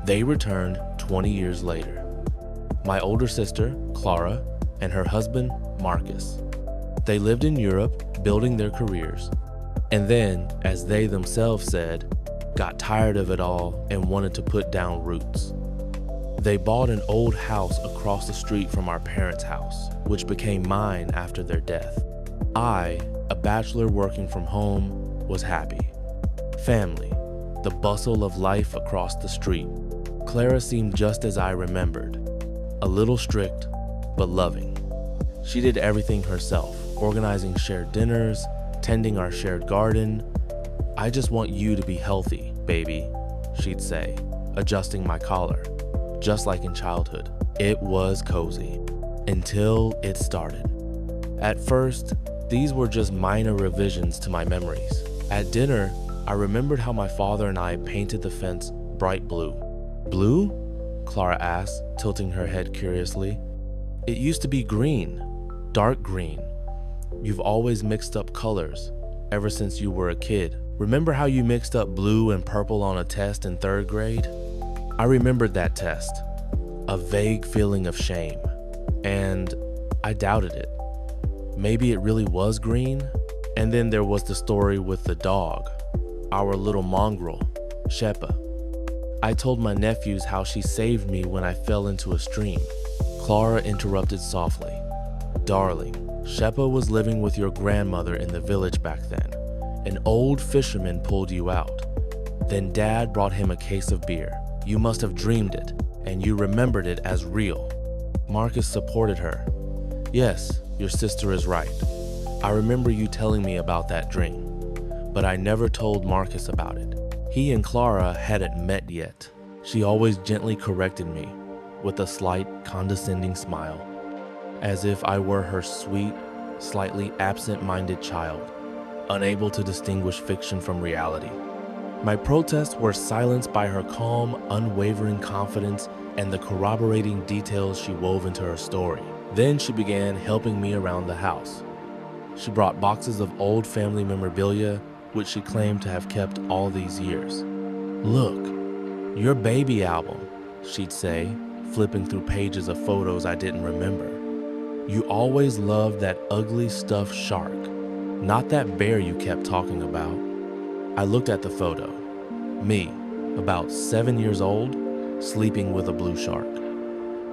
They returned 20 years later. My older sister, Clara, and her husband, Marcus. They lived in Europe, building their careers, and then, as they themselves said, got tired of it all and wanted to put down roots. They bought an old house across the street from our parents' house, which became mine after their death. I, a bachelor working from home, was happy. Family, the bustle of life across the street. Clara seemed just as I remembered, a little strict, but loving. She did everything herself, organizing shared dinners, tending our shared garden. "I just want you to be healthy, baby," she'd say, adjusting my collar, just like in childhood. It was cozy, until it started. At first, these were just minor revisions to my memories. At dinner, I remembered how my father and I painted the fence bright blue. "Blue?" Clara asked, tilting her head curiously. "It used to be green, dark green. You've always mixed up colors, ever since you were a kid. Remember how you mixed up blue and purple on a test in 3rd grade?" I remembered that test, a vague feeling of shame, and I doubted it. Maybe it really was green? And then there was the story with the dog, our little mongrel, Sheppa. I told my nephews how she saved me when I fell into a stream. Clara interrupted softly. "Darling, Sheppa was living with your grandmother in the village back then. An old fisherman pulled you out. Then Dad brought him a case of beer. You must have dreamed it, and you remembered it as real." Marcus supported her. "Yes, your sister is right. I remember you telling me about that dream, but I never told Marcus about it. He and Clara hadn't met yet." She always gently corrected me, with a slight condescending smile, as if I were her sweet, slightly absent-minded child, unable to distinguish fiction from reality. My protests were silenced by her calm, unwavering confidence and the corroborating details she wove into her story. Then she began helping me around the house. She brought boxes of old family memorabilia, which she claimed to have kept all these years. "Look, your baby album," she'd say, flipping through pages of photos I didn't remember. "You always loved that ugly stuffed shark, not that bear you kept talking about." I looked at the photo. Me, about 7 years old, sleeping with a blue shark.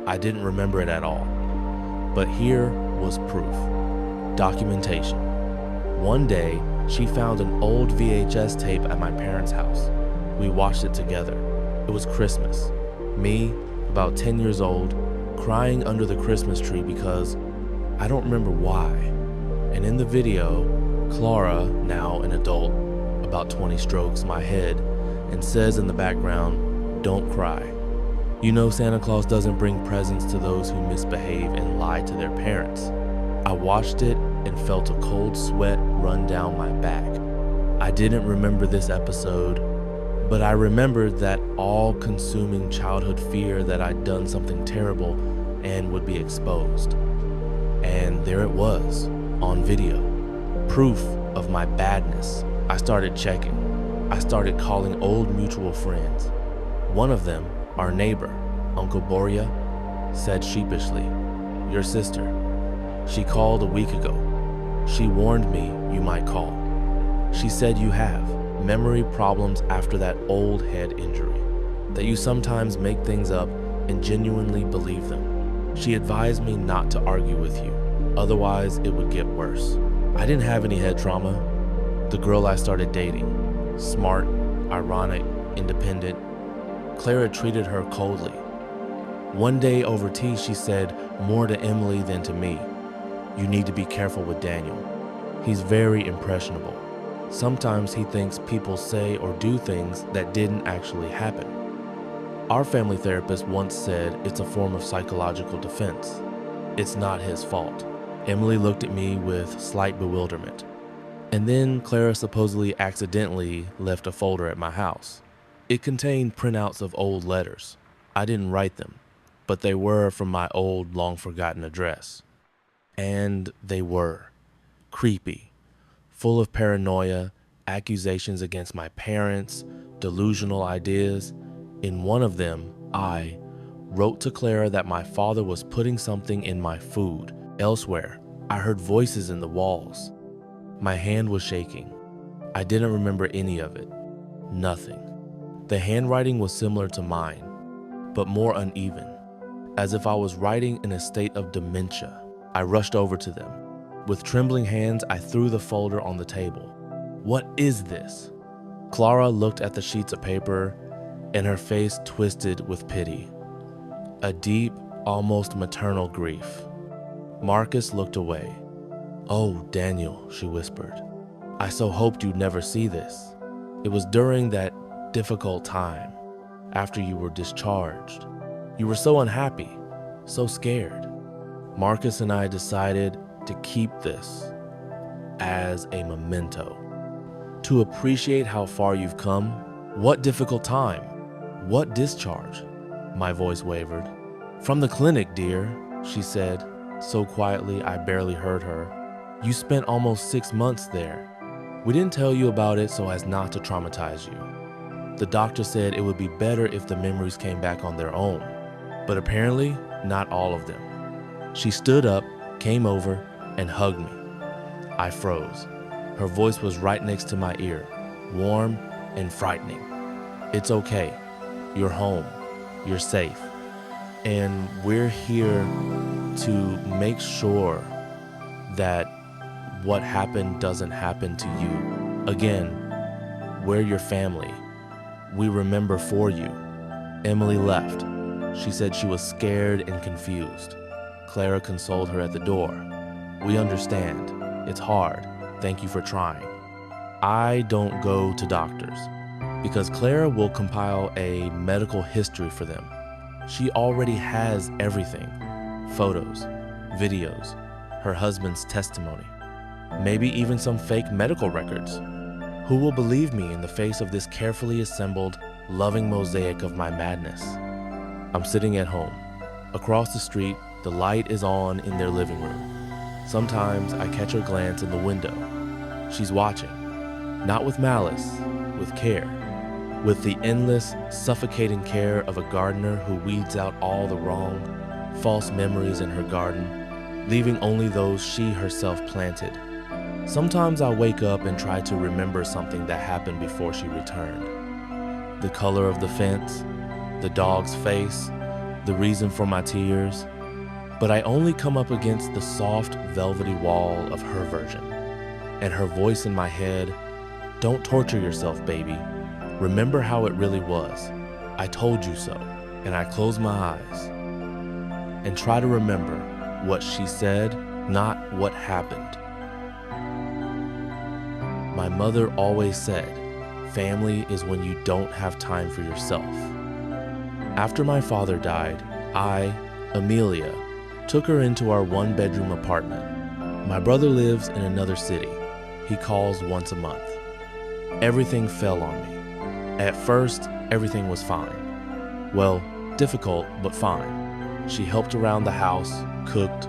I didn't remember it at all. But here was proof. Documentation. One day, she found an old VHS tape at my parents' house. We watched it together. It was Christmas. Me, about 10 years old, crying under the Christmas tree because I don't remember why. And in the video, Clara, now an adult, about 20 strokes my head, and says in the background, "Don't cry. You know Santa Claus doesn't bring presents to those who misbehave and lie to their parents." I watched it and felt a cold sweat run down my back. I didn't remember this episode, but I remembered that all-consuming childhood fear that I'd done something terrible and would be exposed. And there it was, on video. Proof of my badness. I started checking. I started calling old mutual friends. One of them, our neighbor, Uncle Boria, said sheepishly, "Your sister. She called a week ago. She warned me you might call. She said you have memory problems after that old head injury, that you sometimes make things up and genuinely believe them. She advised me not to argue with you, otherwise it would get worse." I didn't have any head trauma. The girl I started dating, smart, ironic, independent, Clara treated her coldly. One day over tea, she said more to Emily than to me. "You need to be careful with Daniel. He's very impressionable. Sometimes he thinks people say or do things that didn't actually happen." Our family therapist once said it's a form of psychological defense. It's not his fault. Emily looked at me with slight bewilderment. And then Clara supposedly accidentally left a folder at my house. It contained printouts of old letters. I didn't write them, but they were from my old, long-forgotten address. And they were creepy, full of paranoia, accusations against my parents, delusional ideas. In one of them, I wrote to Clara that my father was putting something in my food. Elsewhere, I heard voices in the walls. My hand was shaking. I didn't remember any of it. Nothing. The handwriting was similar to mine, but more uneven, as if I was writing in a state of dementia. I rushed over to them. With trembling hands, I threw the folder on the table. "What is this?" Clara looked at the sheets of paper, and her face twisted with pity. A deep, almost maternal grief. Marcus looked away. "Oh, Daniel," she whispered. "I so hoped you'd never see this. It was during that difficult time, after you were discharged. You were so unhappy, so scared." Marcus and I decided to keep this as a memento. To appreciate how far you've come. What difficult time? What discharge? My voice wavered. "From the clinic, dear," she said, so quietly I barely heard her. "You spent almost 6 months there. We didn't tell you about it so as not to traumatize you. The doctor said it would be better if the memories came back on their own, but apparently not all of them." She stood up, came over, and hugged me. I froze. Her voice was right next to my ear, warm and frightening. "It's okay. You're home. You're safe. And we're here to make sure that what happened doesn't happen to you. Again, we're your family. We remember for you." Emily left. She said she was scared and confused. Clara consoled her at the door. "We understand. It's hard. Thank you for trying." I don't go to doctors because Clara will compile a medical history for them. She already has everything: photos, videos, her husband's testimony, maybe even some fake medical records. Who will believe me in the face of this carefully assembled, loving mosaic of my madness? I'm sitting at home. Across the street, the light is on in their living room. Sometimes I catch her glance in the window. She's watching, not with malice, with care, with the endless, suffocating care of a gardener who weeds out all the wrong, false memories in her garden, leaving only those she herself planted. Sometimes I wake up and try to remember something that happened before she returned. The color of the fence, the dog's face, the reason for my tears. But I only come up against the soft, velvety wall of her version, and her voice in my head, "Don't torture yourself, baby. Remember how it really was. I told you so." And I close my eyes and try to remember what she said, not what happened. My mother always said, family is when you don't have time for yourself. After my father died, I, Amelia, took her into our one-bedroom apartment. My brother lives in another city. He calls once a month. Everything fell on me. At first, everything was fine. Well, difficult, but fine. She helped around the house, cooked.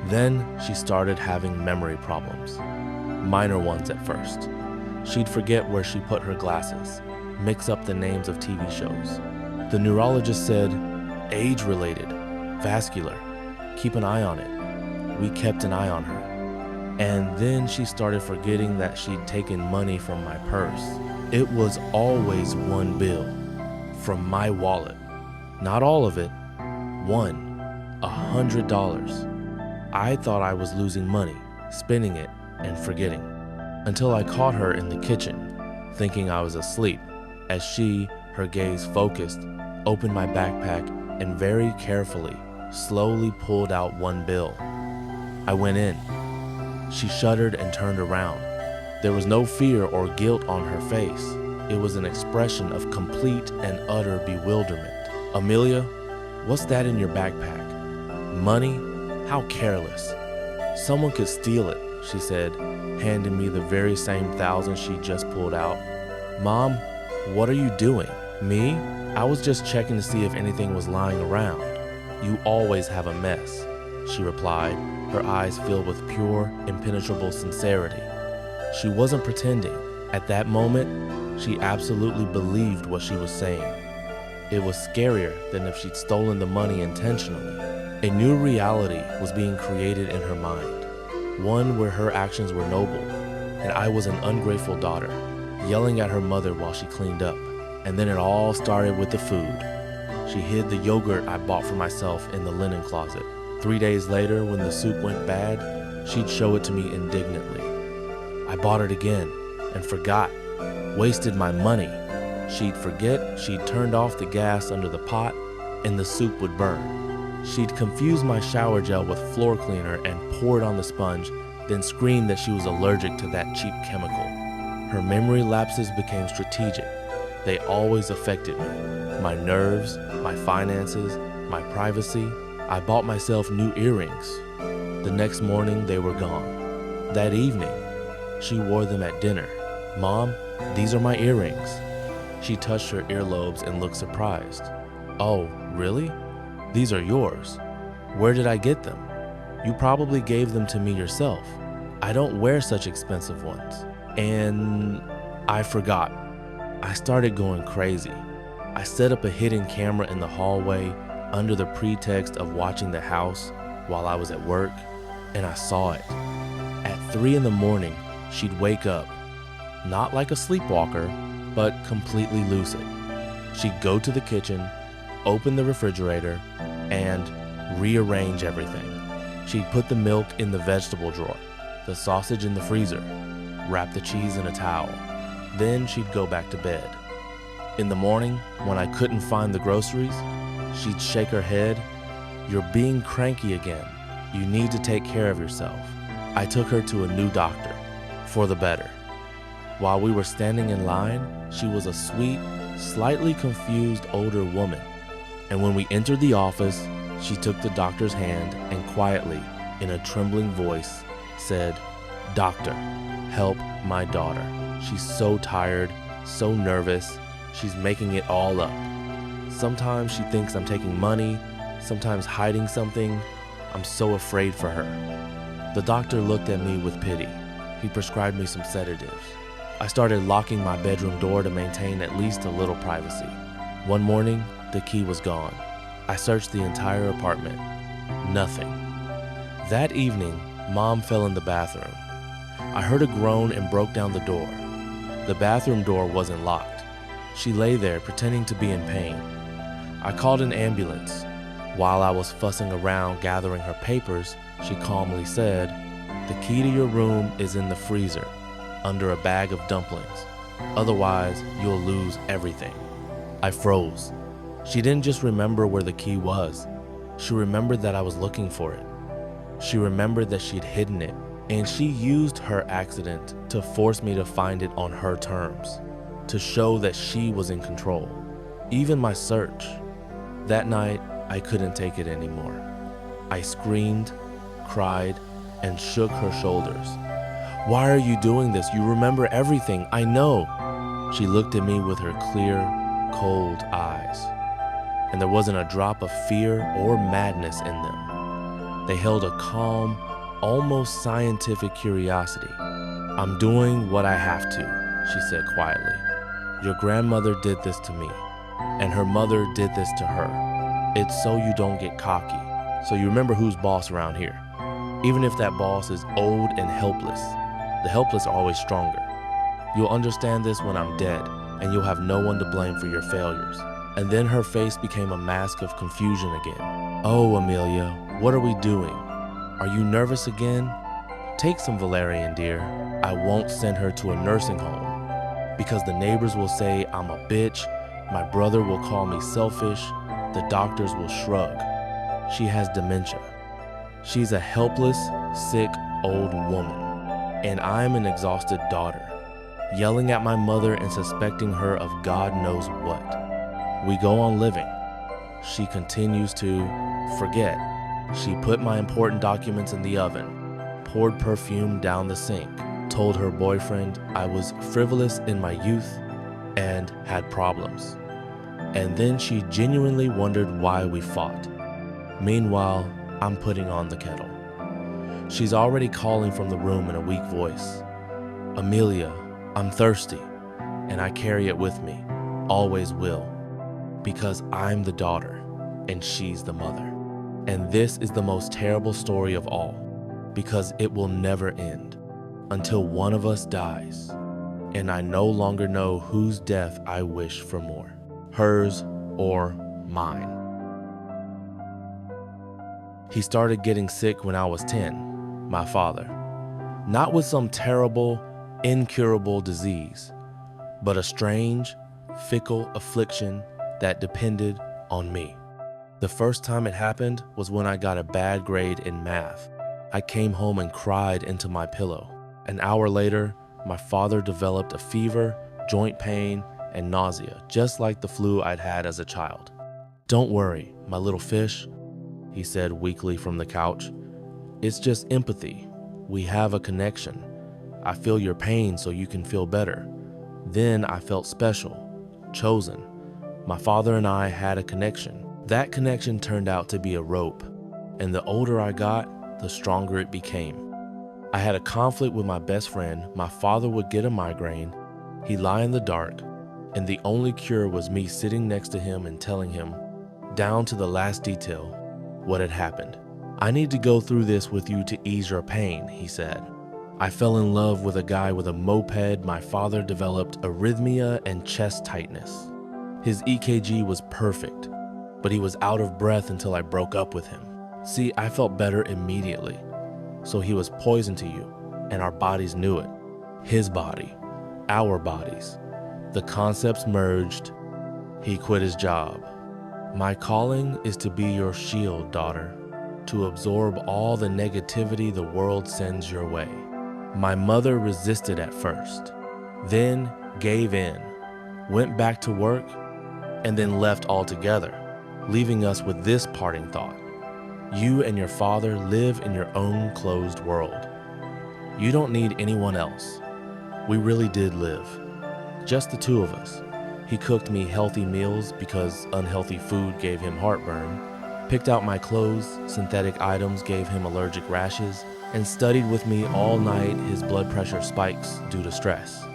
Then she started having memory problems. Minor ones at first. She'd forget where she put her glasses, mix up the names of TV shows. The neurologist said, age-related, vascular. Keep an eye on it. We kept an eye on her. And then she started forgetting that she'd taken money from my purse. It was always one bill from my wallet. Not all of it. $100. I thought I was losing money, spending it, and forgetting. Until I caught her in the kitchen, thinking I was asleep, as she, her gaze focused, opened my backpack and very carefully, slowly pulled out one bill. I went in. She shuddered and turned around. There was no fear or guilt on her face. It was an expression of complete and utter bewilderment. "Amelia, what's that in your backpack?" "Money? How careless. Someone could steal it," she said, handing me the very same 1,000 she just pulled out. "Mom, what are you doing?" "Me? I was just checking to see if anything was lying around. You always have a mess," she replied, her eyes filled with pure, impenetrable sincerity. She wasn't pretending. At that moment, she absolutely believed what she was saying. It was scarier than if she'd stolen the money intentionally. A new reality was being created in her mind, one where her actions were noble, and I was an ungrateful daughter, yelling at her mother while she cleaned up. And then it all started with the food. She hid the yogurt I bought for myself in the linen closet. 3 days later, when the soup went bad, she'd show it to me indignantly. I bought it again and forgot, wasted my money. She'd forget she'd turned off the gas under the pot and the soup would burn. She'd confuse my shower gel with floor cleaner and pour it on the sponge, then scream that she was allergic to that cheap chemical. Her memory lapses became strategic. They always affected me. My nerves, my finances, my privacy. I bought myself new earrings. The next morning, they were gone. That evening, she wore them at dinner. "Mom, these are my earrings." She touched her earlobes and looked surprised. "Oh, really? These are yours. Where did I get them? You probably gave them to me yourself. I don't wear such expensive ones." And I forgot. I started going crazy. I set up a hidden camera in the hallway under the pretext of watching the house while I was at work, and I saw it. At 3 in the morning, she'd wake up, not like a sleepwalker, but completely lucid. She'd go to the kitchen, open the refrigerator, and rearrange everything. She'd put the milk in the vegetable drawer, the sausage in the freezer, wrap the cheese in a towel. Then she'd go back to bed. In the morning, when I couldn't find the groceries, she'd shake her head. "You're being cranky again. You need to take care of yourself." I took her to a new doctor, for the better. While we were standing in line, she was a sweet, slightly confused older woman. And when we entered the office, she took the doctor's hand and quietly, in a trembling voice, said, "Doctor, help my daughter. She's so tired, so nervous. She's making it all up. Sometimes she thinks I'm taking money, sometimes hiding something. I'm so afraid for her." The doctor looked at me with pity. He prescribed me some sedatives. I started locking my bedroom door to maintain at least a little privacy. One morning, the key was gone. I searched the entire apartment. Nothing. That evening, Mom fell in the bathroom. I heard a groan and broke down the door. The bathroom door wasn't locked. She lay there pretending to be in pain. I called an ambulance. While I was fussing around gathering her papers, she calmly said, "The key to your room is in the freezer, under a bag of dumplings. Otherwise, you'll lose everything." I froze. She didn't just remember where the key was. She remembered that I was looking for it. She remembered that she'd hidden it, and she used her accident to force me to find it on her terms, to show that she was in control. Even my search. That night, I couldn't take it anymore. I screamed, cried, and shook her shoulders. "Why are you doing this? You remember everything. I know." She looked at me with her clear, cold eyes, and there wasn't a drop of fear or madness in them. They held a calm, almost scientific curiosity. "I'm doing what I have to," she said quietly. "Your grandmother did this to me, and her mother did this to her. It's so you don't get cocky, so you remember who's boss around here. Even if that boss is old and helpless, the helpless are always stronger. You'll understand this when I'm dead, and you'll have no one to blame for your failures." And then her face became a mask of confusion again. "Oh, Amelia, what are we doing? Are you nervous again? Take some valerian, dear. I won't send her to a nursing home, because the neighbors will say I'm a bitch, my brother will call me selfish, the doctors will shrug. She has dementia. She's a helpless, sick, old woman, and I'm an exhausted daughter, yelling at my mother and suspecting her of God knows what. We go on living. She continues to forget. She put my important documents in the oven, poured perfume down the sink, told her boyfriend I was frivolous in my youth and had problems. And then she genuinely wondered why we fought. Meanwhile, I'm putting on the kettle. She's already calling from the room in a weak voice. "Amelia, I'm thirsty, and I carry it with me, always will." Because I'm the daughter and she's the mother. And this is the most terrible story of all, because it will never end until one of us dies, and I no longer know whose death I wish for more, hers or mine. He started getting sick when I was 10, my father. Not with some terrible, incurable disease, but a strange, fickle affliction that depended on me. The first time it happened was when I got a bad grade in math. I came home and cried into my pillow. An hour later, my father developed a fever, joint pain, and nausea, just like the flu I'd had as a child. "Don't worry, my little fish," he said weakly from the couch. "It's just empathy. We have a connection. I feel your pain so you can feel better." Then I felt special, chosen. My father and I had a connection. That connection turned out to be a rope, and the older I got, the stronger it became. I had a conflict with my best friend. My father would get a migraine, he'd lie in the dark, and the only cure was me sitting next to him and telling him, down to the last detail, what had happened. "I need to go through this with you to ease your pain," he said. I fell in love with a guy with a moped. My father developed arrhythmia and chest tightness. His EKG was perfect, but he was out of breath until I broke up with him. See, I felt better immediately. So he was poison to you, and our bodies knew it. His body, our bodies. The concepts merged. He quit his job. "My calling is to be your shield, daughter, to absorb all the negativity the world sends your way." My mother resisted at first, then gave in, went back to work, and then left altogether, leaving us with this parting thought: you and your father live in your own closed world. You don't need anyone else. We really did live, just the two of us. He cooked me healthy meals because unhealthy food gave him heartburn, picked out my clothes, synthetic items gave him allergic rashes, and studied with me all night his blood pressure spikes due to stress.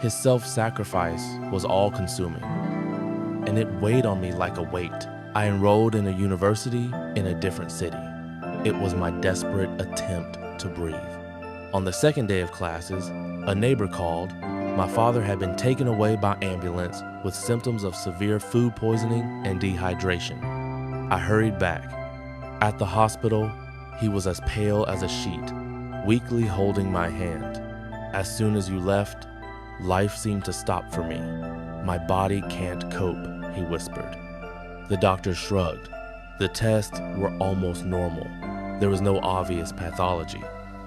His self-sacrifice was all-consuming, and it weighed on me like a weight. I enrolled in a university in a different city. It was my desperate attempt to breathe. On the second day of classes, a neighbor called. My father had been taken away by ambulance with symptoms of severe food poisoning and dehydration. I hurried back. At the hospital, he was as pale as a sheet, weakly holding my hand. "As soon as you left, life seemed to stop for me. My body can't cope," he whispered. The doctor shrugged. The tests were almost normal. There was no obvious pathology.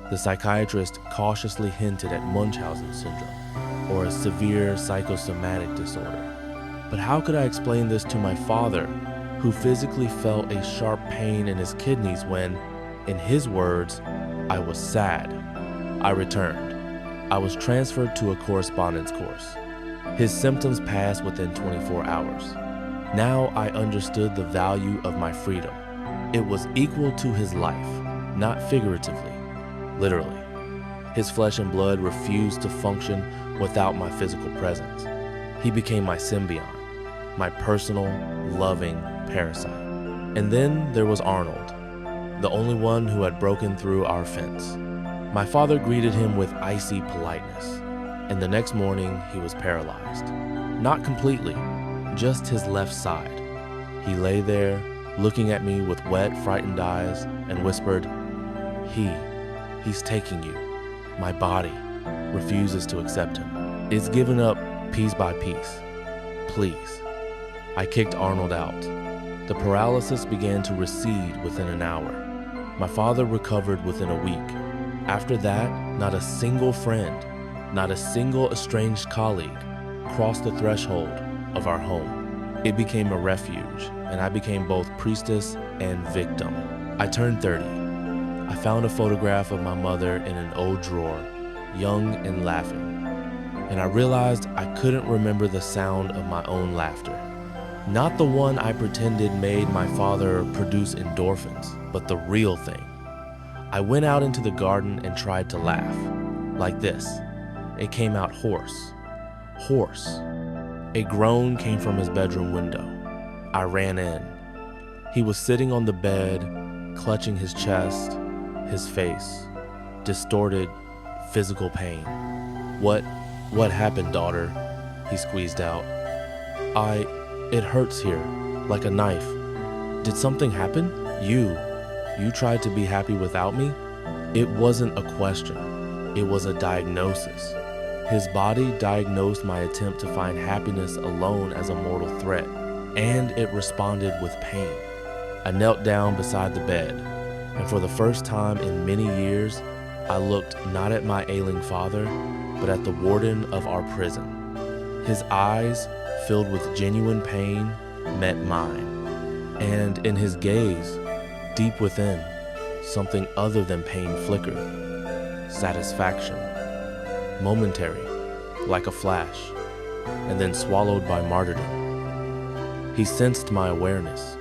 The psychiatrist cautiously hinted at Munchausen syndrome, or a severe psychosomatic disorder. But how could I explain this to my father, who physically felt a sharp pain in his kidneys when, in his words, I was sad? I returned. I was transferred to a correspondence course. His symptoms passed within 24 hours. Now I understood the value of my freedom. It was equal to his life, not figuratively, literally. His flesh and blood refused to function without my physical presence. He became my symbiont, my personal, loving parasite. And then there was Arnold, the only one who had broken through our fence. My father greeted him with icy politeness, and the next morning he was paralyzed. Not completely, just his left side. He lay there, looking at me with wet, frightened eyes, and whispered, He's taking you. My body refuses to accept him. It's given up piece by piece. Please." I kicked Arnold out. The paralysis began to recede within an hour. My father recovered within a week. After that, not a single friend, not a single estranged colleague crossed the threshold of our home. It became a refuge, and I became both priestess and victim. I turned 30. I found a photograph of my mother in an old drawer, young and laughing, and I realized I couldn't remember the sound of my own laughter. Not the one I pretended made my father produce endorphins, but the real thing. I went out into the garden and tried to laugh, like this. It came out hoarse. A groan came from his bedroom window. I ran in. He was sitting on the bed, clutching his chest, his face, distorted, physical pain. What happened, daughter? He squeezed out. It hurts here, like a knife. Did something happen? You tried to be happy without me? It wasn't a question. It was a diagnosis. His body diagnosed my attempt to find happiness alone as a mortal threat, and it responded with pain. I knelt down beside the bed, and for the first time in many years, I looked not at my ailing father, but at the warden of our prison. His eyes, filled with genuine pain, met mine, and in his gaze, deep within, something other than pain flickered. Satisfaction. Momentary, like a flash, and then swallowed by martyrdom. He sensed my awareness,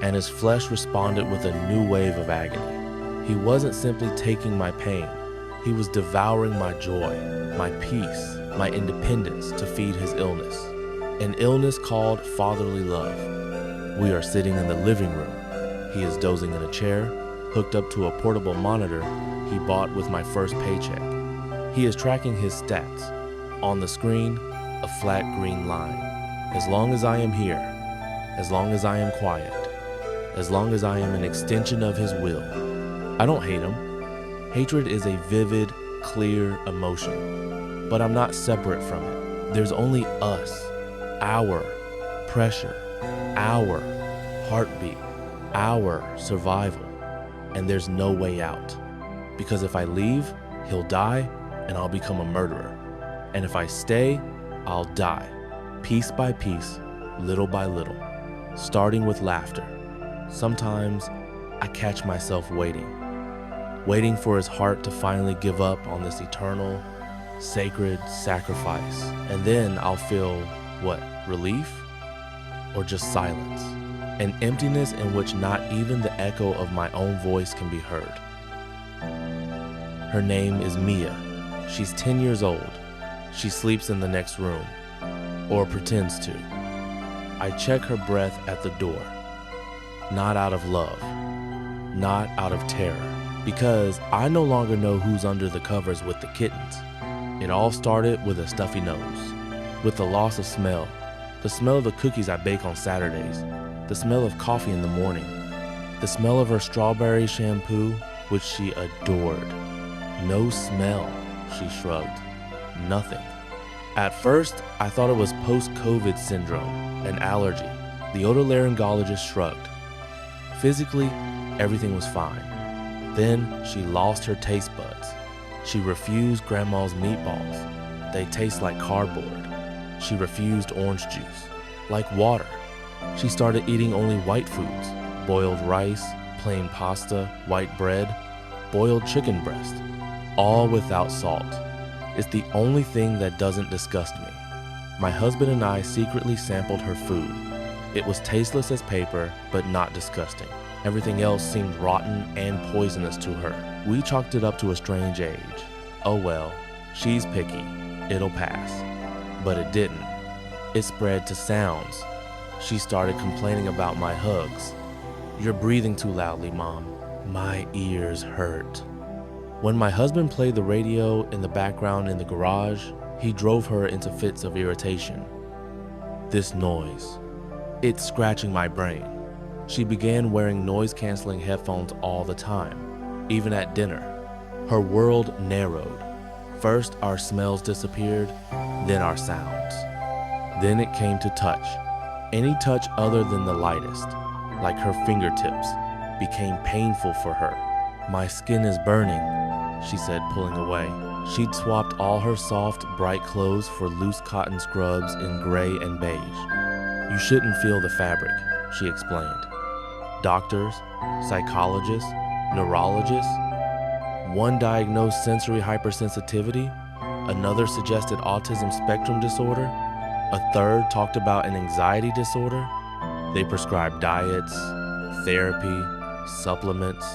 and his flesh responded with a new wave of agony. He wasn't simply taking my pain, he was devouring my joy, my peace, my independence to feed his illness. An illness called fatherly love. We are sitting in the living room. He is dozing in a chair, hooked up to a portable monitor he bought with my first paycheck. He is tracking his stats. On the screen, a flat green line. As long as I am here, as long as I am quiet, as long as I am an extension of his will. I don't hate him. Hatred is a vivid, clear emotion, but I'm not separate from it. There's only us, our pressure, our heartbeat, our survival, and there's no way out. Because if I leave, he'll die and I'll become a murderer. And if I stay, I'll die, piece by piece, little by little, starting with laughter. Sometimes I catch myself waiting for his heart to finally give up on this eternal, sacred sacrifice. And then I'll feel, relief? Or just silence? An emptiness in which not even the echo of my own voice can be heard. Her name is Mia. She's 10 years old. She sleeps in the next room, or pretends to. I check her breath at the door. Not out of love, not out of terror, because I no longer know who's under the covers with the kittens. It all started with a stuffy nose, with the loss of smell, the smell of the cookies I bake on Saturdays, the smell of coffee in the morning, the smell of her strawberry shampoo, which she adored. No smell, she shrugged. Nothing. At first, I thought it was post-COVID syndrome, an allergy. The otolaryngologist shrugged. Physically, everything was fine. Then she lost her taste buds. She refused grandma's meatballs. They taste like cardboard. She refused orange juice, like water. She started eating only white foods, boiled rice, plain pasta, white bread, boiled chicken breast, all without salt. It's the only thing that doesn't disgust me. My husband and I secretly sampled her food. It was tasteless as paper, but not disgusting. Everything else seemed rotten and poisonous to her. We chalked it up to a strange age. Oh well, she's picky. It'll pass. But it didn't. It spread to sounds. She started complaining about my hugs. You're breathing too loudly, Mom. My ears hurt. When my husband played the radio in the background in the garage, he drove her into fits of irritation. This noise. It's scratching my brain. She began wearing noise-canceling headphones all the time, even at dinner. Her world narrowed. First, our smells disappeared, then our sounds. Then it came to touch. Any touch other than the lightest, like her fingertips, became painful for her. My skin is burning, she said, pulling away. She'd swapped all her soft, bright clothes for loose cotton scrubs in gray and beige. You shouldn't feel the fabric, she explained. Doctors, psychologists, neurologists. One diagnosed sensory hypersensitivity, another suggested autism spectrum disorder, a third talked about an anxiety disorder. They prescribed diets, therapy, supplements.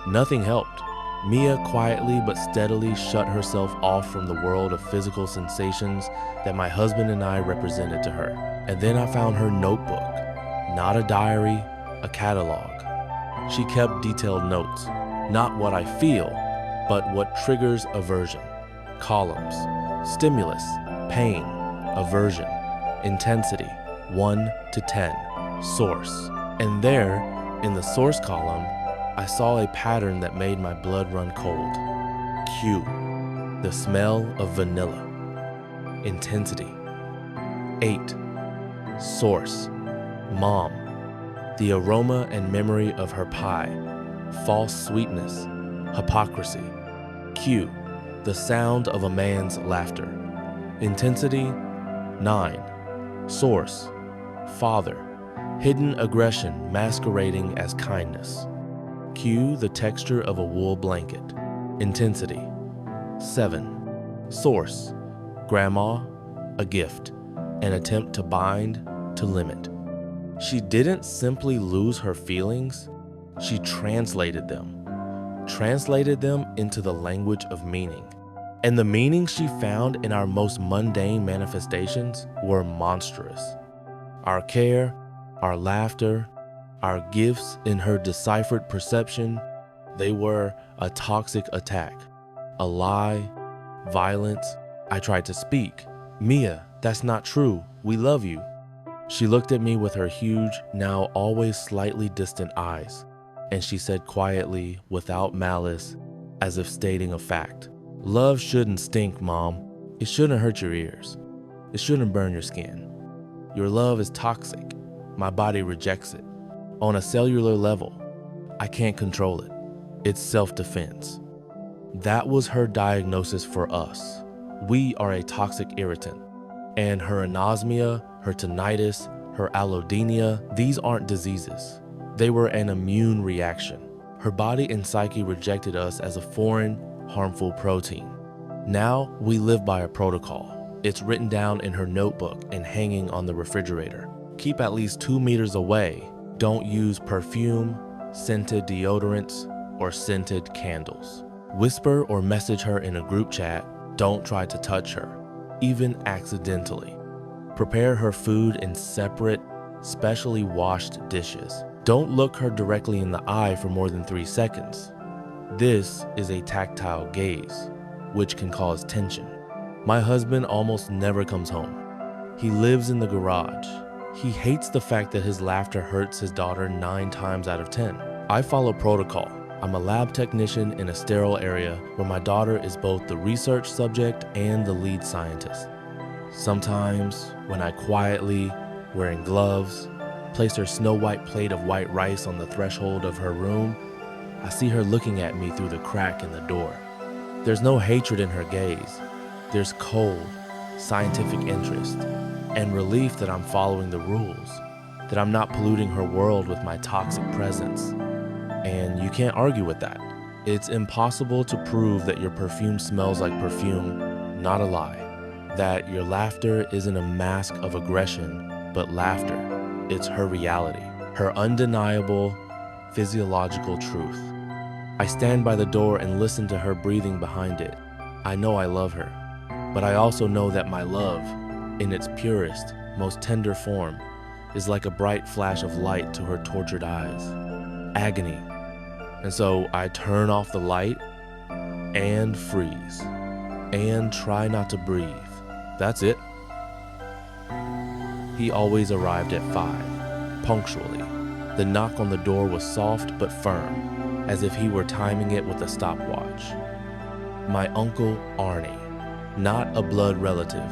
Nothing helped. Mia quietly but steadily shut herself off from the world of physical sensations that my husband and I represented to her. And then I found her notebook, Not a diary, a catalog. She kept detailed notes, not what I feel, but what triggers aversion. Columns: stimulus, pain, aversion, intensity, 1 to 10, source. And there, in the source column, I saw a pattern that made my blood run cold. Q, the smell of vanilla. Intensity. 8, source, mom. The aroma and memory of her pie. False sweetness, hypocrisy. Q, the sound of a man's laughter. Intensity. 9, source, father. Hidden aggression masquerading as kindness. Q, the texture of a wool blanket. Intensity. 7, source, grandma, a gift, an attempt to bind, to limit. She didn't simply lose her feelings, she translated them into the language of meaning. And the meaning she found in our most mundane manifestations were monstrous. Our care, our laughter, our gifts in her deciphered perception, they were a toxic attack, a lie, violence. I tried to speak. Mia, that's not true. We love you. She looked at me with her huge, now always slightly distant eyes, and she said quietly, without malice, as if stating a fact, "Love shouldn't stink, Mom. It shouldn't hurt your ears. It shouldn't burn your skin. Your love is toxic. My body rejects it. On a cellular level, I can't control it. It's self-defense." That was her diagnosis for us. We are a toxic irritant. And her anosmia, her tinnitus, her allodynia, these aren't diseases. They were an immune reaction. Her body and psyche rejected us as a foreign, harmful protein. Now we live by a protocol. It's written down in her notebook and hanging on the refrigerator. Keep at least 2 meters away. Don't use perfume, scented deodorants, or scented candles. Whisper or message her in a group chat. Don't try to touch her, even accidentally. Prepare her food in separate, specially washed dishes. Don't look her directly in the eye for more than 3 seconds. This is a tactile gaze, which can cause tension. My husband almost never comes home. He lives in the garage. He hates the fact that his laughter hurts his daughter 9 times out of 10. I follow protocol. I'm a lab technician in a sterile area where my daughter is both the research subject and the lead scientist. Sometimes, when I quietly, wearing gloves, place her snow-white plate of white rice on the threshold of her room, I see her looking at me through the crack in the door. There's no hatred in her gaze. There's cold, scientific interest, and relief that I'm following the rules, that I'm not polluting her world with my toxic presence. And you can't argue with that. It's impossible to prove that your perfume smells like perfume, not a lie. That your laughter isn't a mask of aggression, but laughter. It's her reality, her undeniable physiological truth. I stand by the door and listen to her breathing behind it. I know I love her, but I also know that my love, in its purest, most tender form, is like a bright flash of light to her tortured eyes. Agony. And so I turn off the light and freeze and try not to breathe. That's it. He always arrived at 5, punctually. The knock on the door was soft but firm, as if he were timing it with a stopwatch. My uncle Arnie, not a blood relative,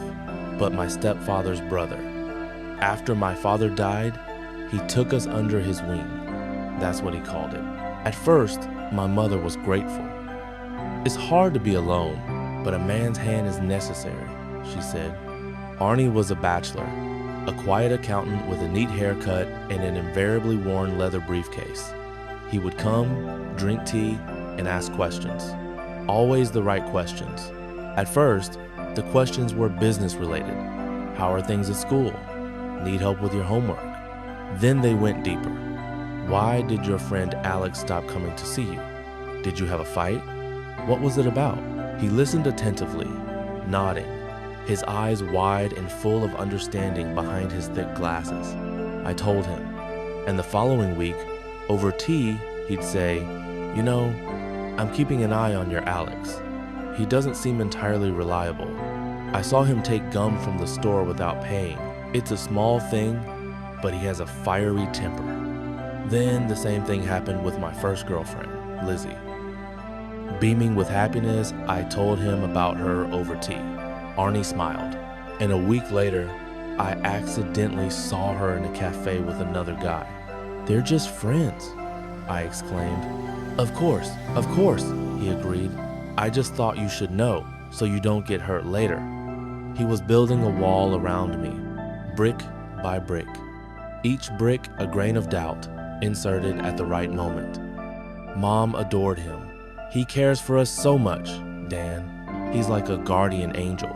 but my stepfather's brother. After my father died, he took us under his wing. That's what he called it. At first, my mother was grateful. "It's hard to be alone, but a man's hand is necessary," she said. Arnie was a bachelor, a quiet accountant with a neat haircut and an invariably worn leather briefcase. He would come, drink tea, and ask questions. Always the right questions. At first, the questions were business related. How are things at school? Need help with your homework? Then they went deeper. Why did your friend Alex stop coming to see you? Did you have a fight? What was it about? He listened attentively, nodding, his eyes wide and full of understanding behind his thick glasses. I told him, And the following week, over tea, he'd say, "You know, I'm keeping an eye on your Alex. He doesn't seem entirely reliable. I saw him take gum from the store without paying. It's a small thing, but he has a fiery temper." Then the same thing happened with my first girlfriend, Lizzie. Beaming with happiness, I told him about her over tea. Arnie smiled, and a week later, I accidentally saw her in a cafe with another guy. "They're just friends," I exclaimed. Of course," he agreed. "I just thought you should know, so you don't get hurt later." He was building a wall around me, brick by brick. Each brick a grain of doubt, inserted at the right moment. Mom adored him. "He cares for us so much, Dan. He's like a guardian angel."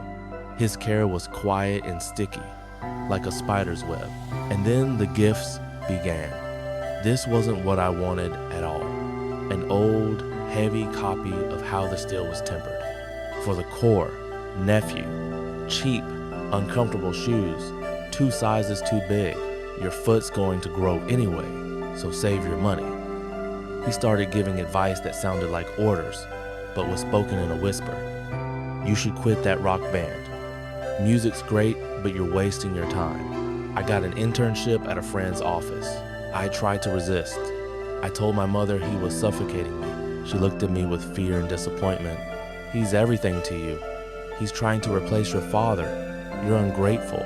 His care was quiet and sticky, like a spider's web. And then the gifts began. This wasn't what I wanted at all. An old, heavy copy of How the Steel Was Tempered. For the core, nephew. Cheap, uncomfortable shoes, 2 sizes too big. Your foot's going to grow anyway, so save your money. He started giving advice that sounded like orders, but was spoken in a whisper. "You should quit that rock band. Music's great, but you're wasting your time." I got an internship at a friend's office. I tried to resist. I told my mother he was suffocating me. She looked at me with fear and disappointment. "He's everything to you. He's trying to replace your father. You're ungrateful."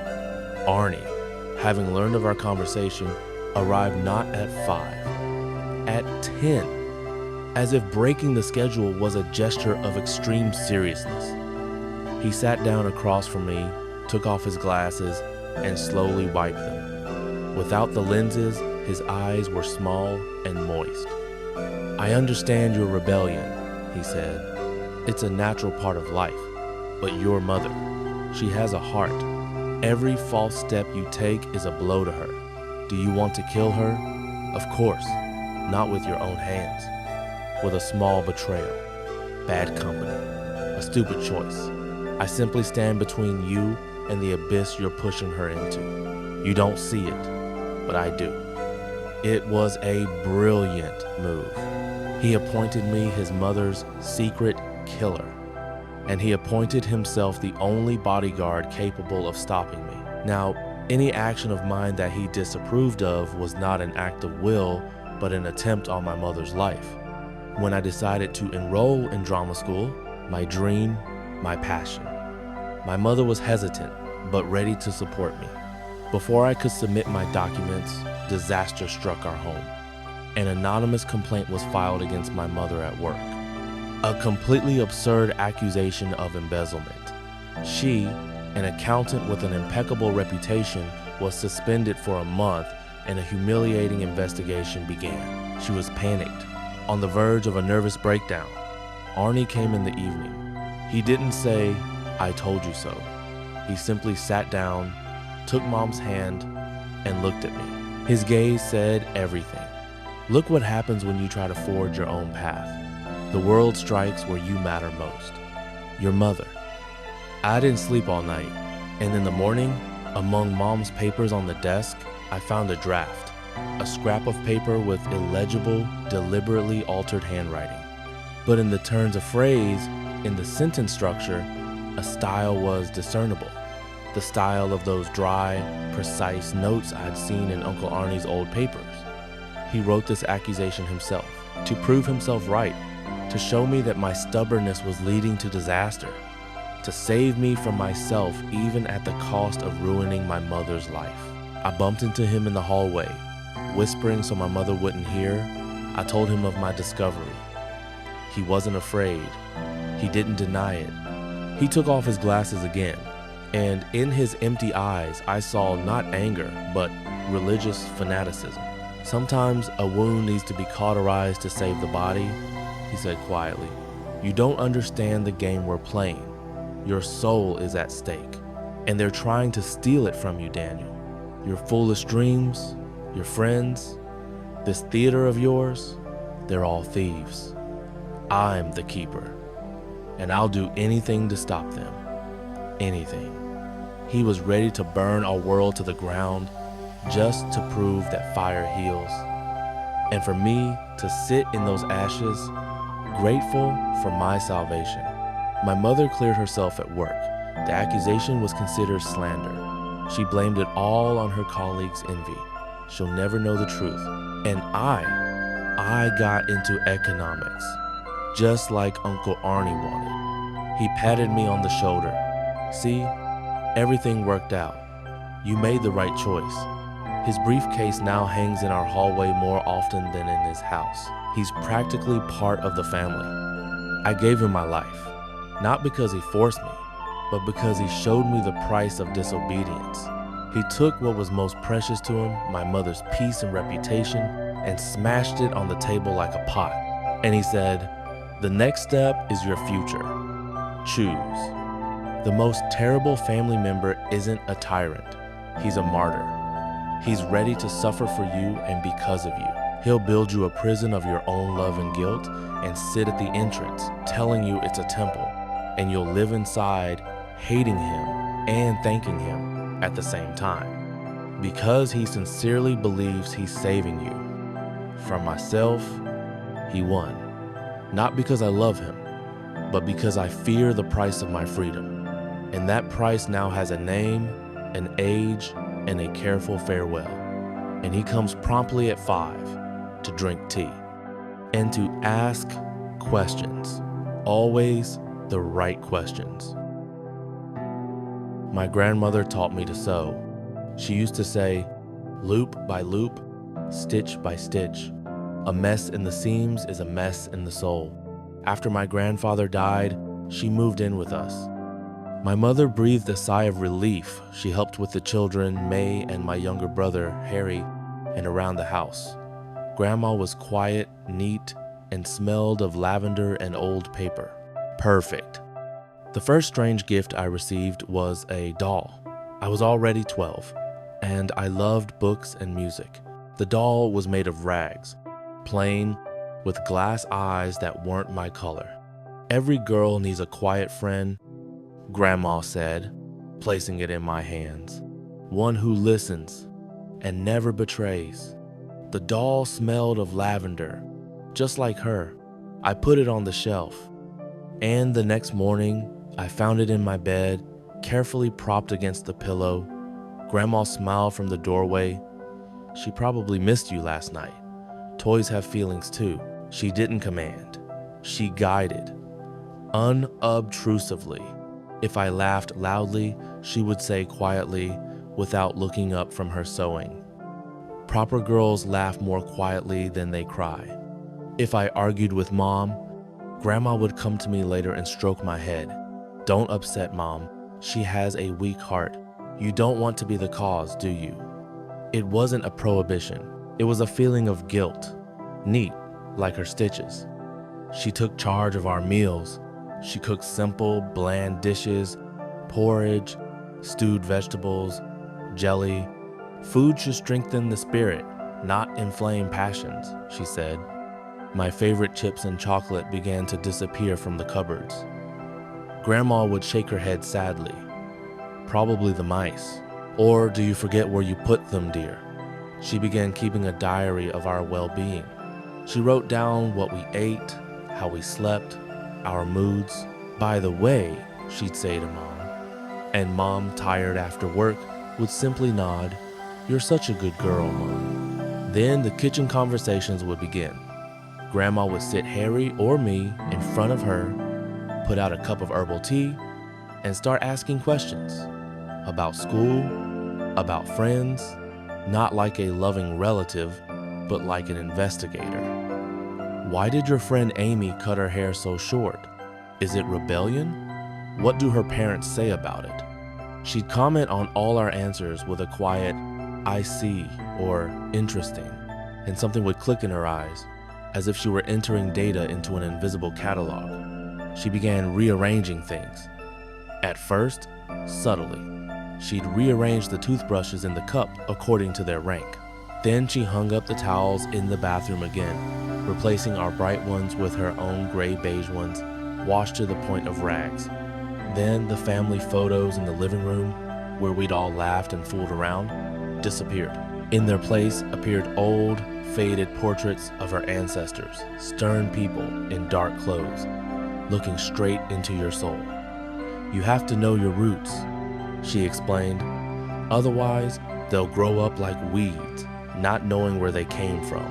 Arnie, having learned of our conversation, arrived not at 5, at 10, as if breaking the schedule was a gesture of extreme seriousness. He sat down across from me, took off his glasses, and slowly wiped them. Without the lenses, his eyes were small and moist. "I understand your rebellion," he said. "It's a natural part of life. But your mother, she has a heart. Every false step you take is a blow to her. Do you want to kill her? Of course, not with your own hands. With a small betrayal. Bad company. A stupid choice. I simply stand between you and the abyss you're pushing her into. You don't see it, but I do." It was a brilliant move. He appointed me his mother's secret killer, and he appointed himself the only bodyguard capable of stopping me. Now, any action of mine that he disapproved of was not an act of will, but an attempt on my mother's life. When I decided to enroll in drama school, my dream, my passion, my mother was hesitant, but ready to support me. Before I could submit my documents, disaster struck our home. An anonymous complaint was filed against my mother at work. A completely absurd accusation of embezzlement. She, an accountant with an impeccable reputation, was suspended for a month, and a humiliating investigation began. She was panicked, on the verge of a nervous breakdown. Arnie came in the evening. He didn't say, "I told you so." He simply sat down, took Mom's hand, and looked at me. His gaze said everything. "Look what happens when you try to forge your own path. The world strikes where you matter most. Your mother." I didn't sleep all night, and in the morning, among Mom's papers on the desk, I found a draft, a scrap of paper with illegible, deliberately altered handwriting. But in the turns of phrase, in the sentence structure, a style was discernible. The style of those dry, precise notes I'd seen in Uncle Arnie's old papers. He wrote this accusation himself, to prove himself right, to show me that my stubbornness was leading to disaster, to save me from myself even at the cost of ruining my mother's life. I bumped into him in the hallway, whispering so my mother wouldn't hear. I told him of my discovery. He wasn't afraid. He didn't deny it. He took off his glasses again, and in his empty eyes I saw not anger, but religious fanaticism. "Sometimes a wound needs to be cauterized to save the body," he said quietly. "You don't understand the game we're playing. Your soul is at stake, and they're trying to steal it from you, Daniel. Your foolish dreams, your friends, this theater of yours, they're all thieves. I'm the keeper, and I'll do anything to stop them. Anything." He was ready to burn our world to the ground, just to prove that fire heals. And for me to sit in those ashes, grateful for my salvation. My mother cleared herself at work. The accusation was considered slander. She blamed it all on her colleagues' envy. She'll never know the truth. And I got into economics, just like Uncle Arnie wanted. He patted me on the shoulder. See, everything worked out. You made the right choice. His briefcase now hangs in our hallway more often than in his house. He's practically part of the family. I gave him my life, not because he forced me, but because he showed me the price of disobedience. He took what was most precious to him, my mother's peace and reputation, and smashed it on the table like a pot. And he said, "The next step is your future. Choose." The most terrible family member isn't a tyrant. He's a martyr. He's ready to suffer for you and because of you. He'll build you a prison of your own love and guilt and sit at the entrance telling you it's a temple, and you'll live inside hating him and thanking him at the same time, because he sincerely believes he's saving you. For myself, he won, not because I love him, but because I fear the price of my freedom. And that price now has a name, an age, and a careful farewell. And he comes promptly at 5 to drink tea and to ask questions, always the right questions. My grandmother taught me to sew. She used to say, loop by loop, stitch by stitch. A mess in the seams is a mess in the soul. After my grandfather died, she moved in with us. My mother breathed a sigh of relief. She helped with the children, May and my younger brother, Harry, and around the house. Grandma was quiet, neat, and smelled of lavender and old paper. Perfect. The first strange gift I received was a doll. I was already 12, and I loved books and music. The doll was made of rags, plain, with glass eyes that weren't my color. Every girl needs a quiet friend, Grandma said, placing it in my hands. One who listens and never betrays. The doll smelled of lavender, just like her. I put it on the shelf, and the next morning, I found it in my bed, carefully propped against the pillow. Grandma smiled from the doorway. She probably missed you last night. Toys have feelings too. She didn't command. She guided, unobtrusively. If I laughed loudly, she would say quietly, without looking up from her sewing. Proper girls laugh more quietly than they cry. If I argued with Mom, Grandma would come to me later and stroke my head. Don't upset Mom. She has a weak heart. You don't want to be the cause, do you? It wasn't a prohibition. It was a feeling of guilt. Neat, like her stitches. She took charge of our meals. She cooked simple, bland dishes, porridge, stewed vegetables, jelly. Food should strengthen the spirit, not inflame passions, she said. My favorite chips and chocolate began to disappear from the cupboards. Grandma would shake her head sadly. Probably the mice. Or do you forget where you put them, dear? She began keeping a diary of our well-being. She wrote down what we ate, how we slept, our moods. By the way, she'd say to Mom. And Mom, tired after work, would simply nod. You're such a good girl, Mom. Then the kitchen conversations would begin. Grandma would sit Harry or me in front of her, put out a cup of herbal tea, and start asking questions about school, about friends, not like a loving relative, but like an investigator. Why did your friend Amy cut her hair so short? Is it rebellion? What do her parents say about it? She'd comment on all our answers with a quiet, I see, or interesting, and something would click in her eyes, as if she were entering data into an invisible catalog. She began rearranging things. At first, subtly. She'd rearrange the toothbrushes in the cup according to their rank. Then she hung up the towels in the bathroom again, replacing our bright ones with her own gray-beige ones, washed to the point of rags. Then the family photos in the living room, where we'd all laughed and fooled around, disappeared. In their place appeared old, faded portraits of her ancestors, stern people in dark clothes, looking straight into your soul. You have to know your roots, she explained. Otherwise, they'll grow up like weeds, not knowing where they came from.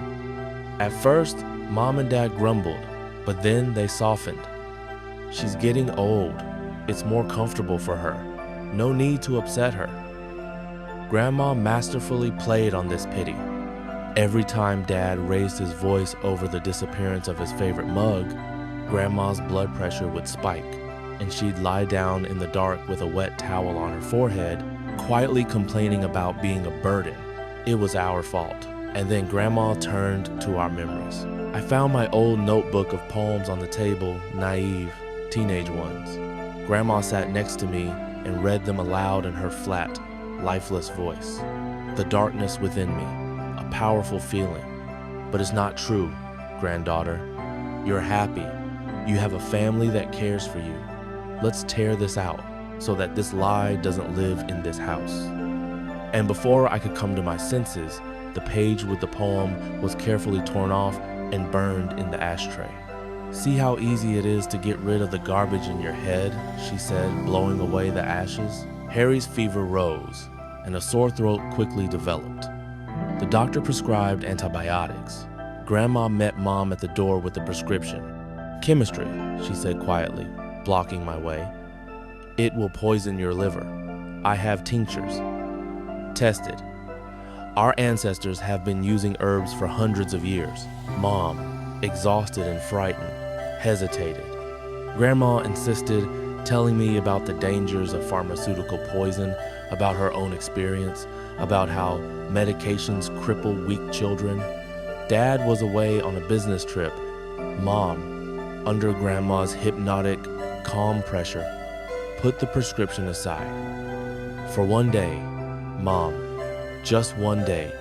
At first, Mom and Dad grumbled, but then they softened. She's getting old. It's more comfortable for her. No need to upset her. Grandma masterfully played on this pity. Every time Dad raised his voice over the disappearance of his favorite mug, Grandma's blood pressure would spike, and she'd lie down in the dark with a wet towel on her forehead, quietly complaining about being a burden. It was our fault. And then Grandma turned to our memories. I found my old notebook of poems on the table, naive, teenage ones. Grandma sat next to me and read them aloud in her flat, lifeless voice. The darkness within me, a powerful feeling. But it's not true, granddaughter. You're happy. You have a family that cares for you. Let's tear this out so that this lie doesn't live in this house. And before I could come to my senses, the page with the poem was carefully torn off and burned in the ashtray. See how easy it is to get rid of the garbage in your head, she said, blowing away the ashes. Harry's fever rose, and a sore throat quickly developed. The doctor prescribed antibiotics. Grandma met Mom at the door with the prescription. Chemistry, she said quietly, blocking my way. It will poison your liver. I have tinctures. Tested. Our ancestors have been using herbs for hundreds of years. Mom, exhausted and frightened, hesitated. Grandma insisted, telling me about the dangers of pharmaceutical poison, about her own experience, about how medications cripple weak children. Dad was away on a business trip. Mom, under Grandma's hypnotic, calm pressure, put the prescription aside. For one day, Mom, just one day,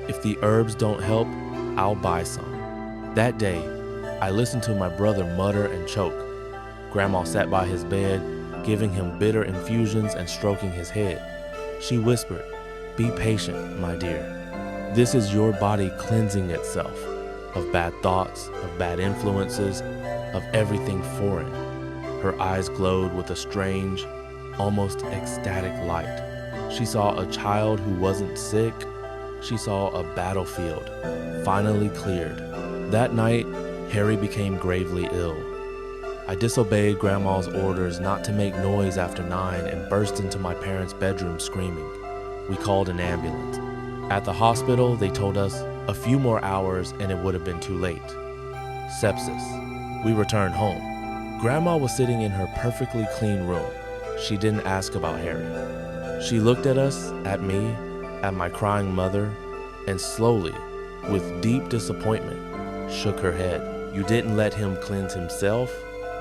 if the herbs don't help, I'll buy some. That day, I listened to my brother mutter and choke. Grandma sat by his bed, giving him bitter infusions and stroking his head. She whispered, "Be patient, my dear. This is your body cleansing itself of bad thoughts, of bad influences, of everything foreign." Her eyes glowed with a strange, almost ecstatic light. She saw a child who wasn't sick. She saw a battlefield, finally cleared. That night, Harry became gravely ill. I disobeyed Grandma's orders not to make noise after 9 and burst into my parents' bedroom screaming. We called an ambulance. At the hospital, they told us a few more hours and it would have been too late. Sepsis. We returned home. Grandma was sitting in her perfectly clean room. She didn't ask about Harry. She looked at us, at me, at my crying mother, and slowly, with deep disappointment, shook her head. "You didn't let him cleanse himself,"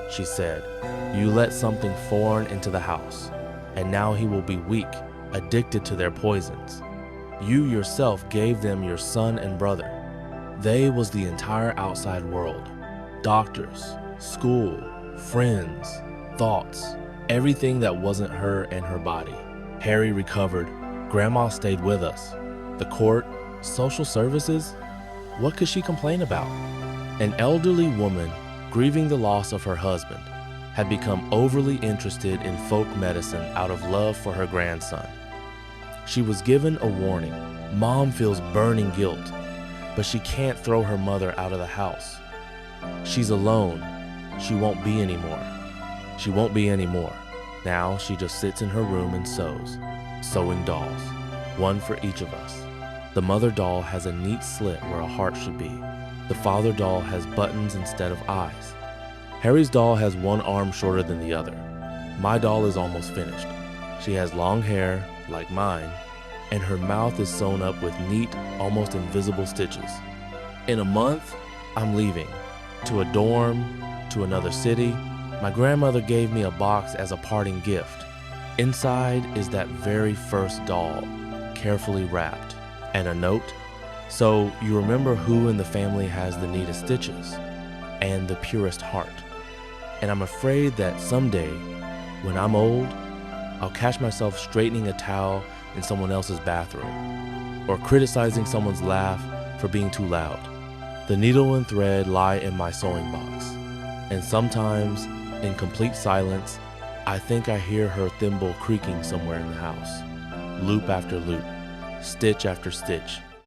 she said. "You let something foreign into the house, and now he will be weak, addicted to their poisons. You yourself gave them your son and brother. They was the entire outside world. Doctors, school, friends, thoughts, everything that wasn't her and her body." Harry recovered. Grandma stayed with us. The court, social services, what could she complain about? An elderly woman, grieving the loss of her husband, had become overly interested in folk medicine out of love for her grandson. She was given a warning. Mom feels burning guilt, but she can't throw her mother out of the house. She's alone. She won't be anymore. She won't be anymore. Now she just sits in her room and sews, sewing dolls, one for each of us. The mother doll has a neat slit where a heart should be. The father doll has buttons instead of eyes. Harry's doll has one arm shorter than the other. My doll is almost finished. She has long hair, like mine, and her mouth is sewn up with neat, almost invisible stitches. In a month, I'm leaving. To a dorm, to another city. My grandmother gave me a box as a parting gift. Inside is that very first doll, carefully wrapped, and a note. "So you remember who in the family has the neatest stitches and the purest heart. And I'm afraid that someday, when I'm old, I'll catch myself straightening a towel in someone else's bathroom, or criticizing someone's laugh for being too loud. The needle and thread lie in my sewing box, and sometimes, in complete silence, I think I hear her thimble creaking somewhere in the house. Loop after loop, stitch after stitch,